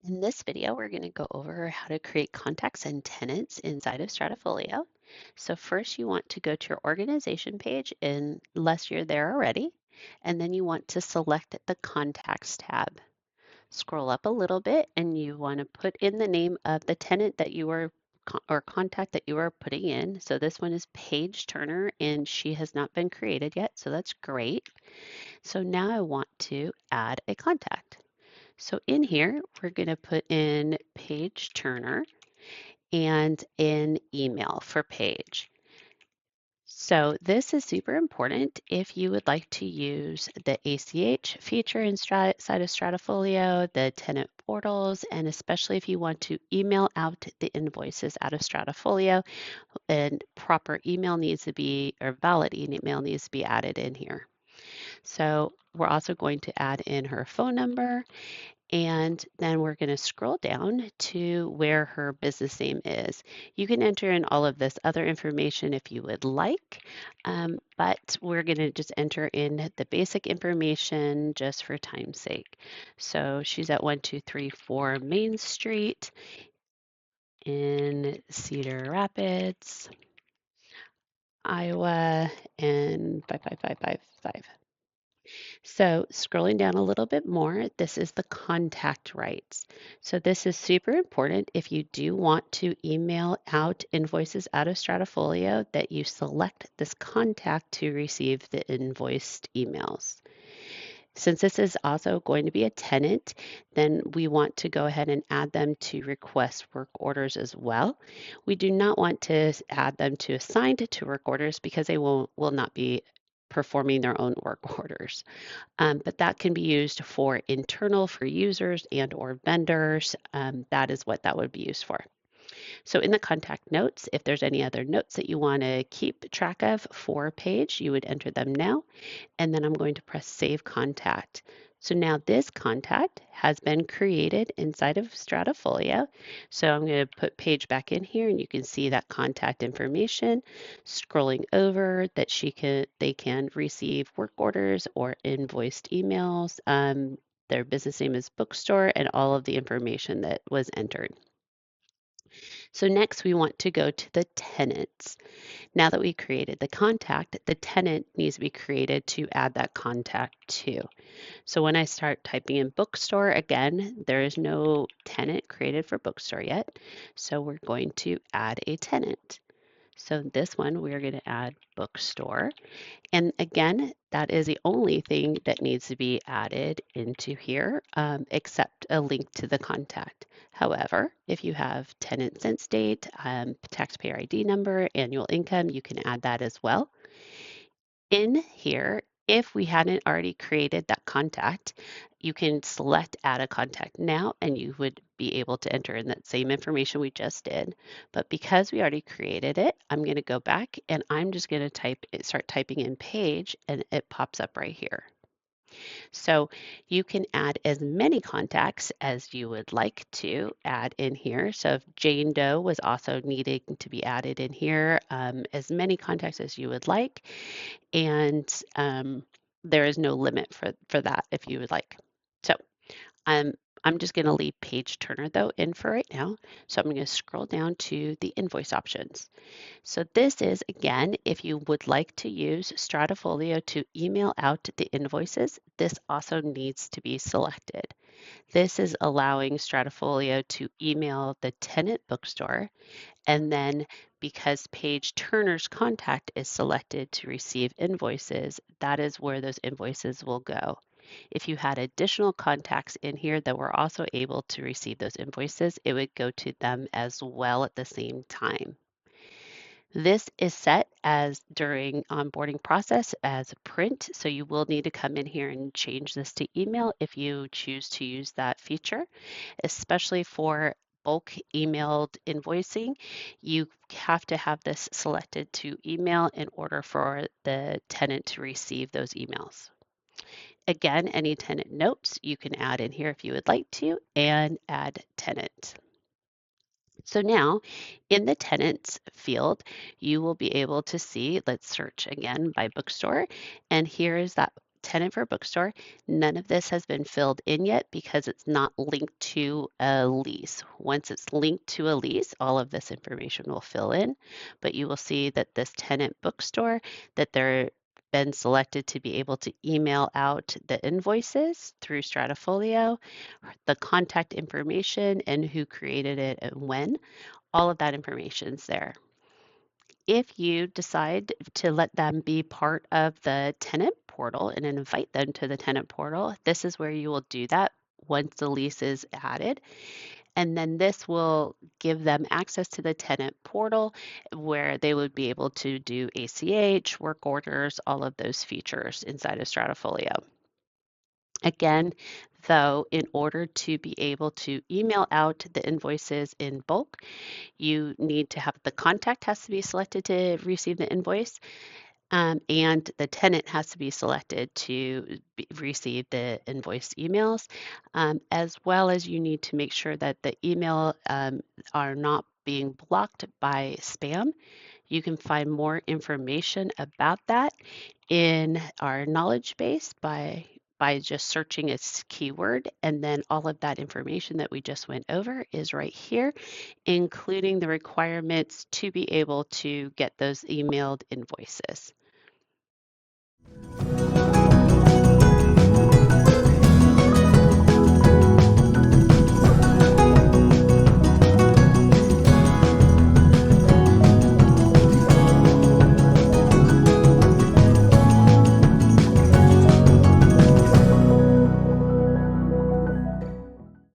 In this video, we're going to go over how to create contacts and tenants inside of Stratafolio. So first you want to go to your organization page unless you're there already, and then you want to select the contacts tab. Scroll up a little bit and you want to put in the name of the tenant that you are or contact that you are putting in. So this one is Paige Turner and she has not been created yet, so that's great. So now I want to add a contact. So in here, we're going to put in Paige Turner and an email for Paige. So this is super important if you would like to use the ACH feature inside of Stratafolio, the tenant portals, and especially if you want to email out the invoices out of Stratafolio, and proper email needs to be, or valid email needs to be added in here. So we're also going to add in her phone number, and then we're going to scroll down to where her business name is. You can enter in all of this other information if you would like, but we're going to just enter in the basic information just for time's sake. So she's at 1234 Main Street in Cedar Rapids, Iowa, and 55555. So scrolling down a little bit more, this is the contact rights. So this is super important if you do want to email out invoices out of Stratafolio that you select this contact to receive the invoiced emails. Since this is also going to be a tenant, then we want to go ahead and add them to request work orders as well. We do not want to add them to assigned to work orders because they will not be performing their own work orders. But that can be used for internal for users and or vendors. That is what that would be used for. So in the contact notes, if there's any other notes that you want to keep track of for a page, you would enter them now. And then I'm going to press Save Contact. So now this contact has been created inside of Stratafolio. So I'm going to put Paige back in here and you can see that contact information. Scrolling over that they can receive work orders or invoiced emails. Their business name is Bookstore and all of the information that was entered. So next we want to go to the tenants. Now that we created the contact, the tenant needs to be created to add that contact to. So when I start typing in bookstore, again, there is no tenant created for bookstore yet. So we're going to add a tenant. So this one, we're going to add bookstore. And again, that is the only thing that needs to be added into here, except a link to the contact. However, if you have tenant since date, taxpayer ID number, annual income, you can add that as well. In here, if we hadn't already created that contact, you can select add a contact now and you would be able to enter in that same information we just did. But because we already created it, I'm going to go back and I'm just going to start typing in Paige and it pops up right here. So you can add as many contacts as you would like to add in here. So if Jane Doe was also needing to be added in here, as many contacts as you would like. And there is no limit for that if you would like. So I'm just going to leave Paige Turner though in for right now. So I'm going to scroll down to the invoice options. So this is, again, if you would like to use Stratafolio to email out the invoices, this also needs to be selected. This is allowing Stratafolio to email the tenant bookstore, and then because Paige Turner's contact is selected to receive invoices, that is where those invoices will go. If you had additional contacts in here that were also able to receive those invoices, it would go to them as well at the same time. This is set as during onboarding process as print, so you will need to come in here and change this to email if you choose to use that feature, especially for bulk emailed invoicing. You have to have this selected to email in order for the tenant to receive those emails. Again, any tenant notes you can add in here if you would like to, and add tenant. So now in the tenants field, you will be able to see, let's search again by bookstore, and here is that tenant for bookstore. None of this has been filled in yet because it's not linked to a lease. Once it's linked to a lease, all of this information will fill in, but you will see that this tenant bookstore, that they're been selected to be able to email out the invoices through Stratafolio, the contact information and who created it and when. All of that information's there. If you decide to let them be part of the tenant portal and invite them to the tenant portal, this is where you will do that once the lease is added. And then this will give them access to the tenant portal where they would be able to do ACH, work orders, all of those features inside of Stratafolio. Again, though, in order to be able to email out the invoices in bulk, you need to have the contact has to be selected to receive the invoice, and the tenant has to be selected to receive the invoice emails, as well as you need to make sure that the email are not being blocked by spam. You can find more information about that in our knowledge base by just searching its keyword, and then all of that information that we just went over is right here, including the requirements to be able to get those emailed invoices.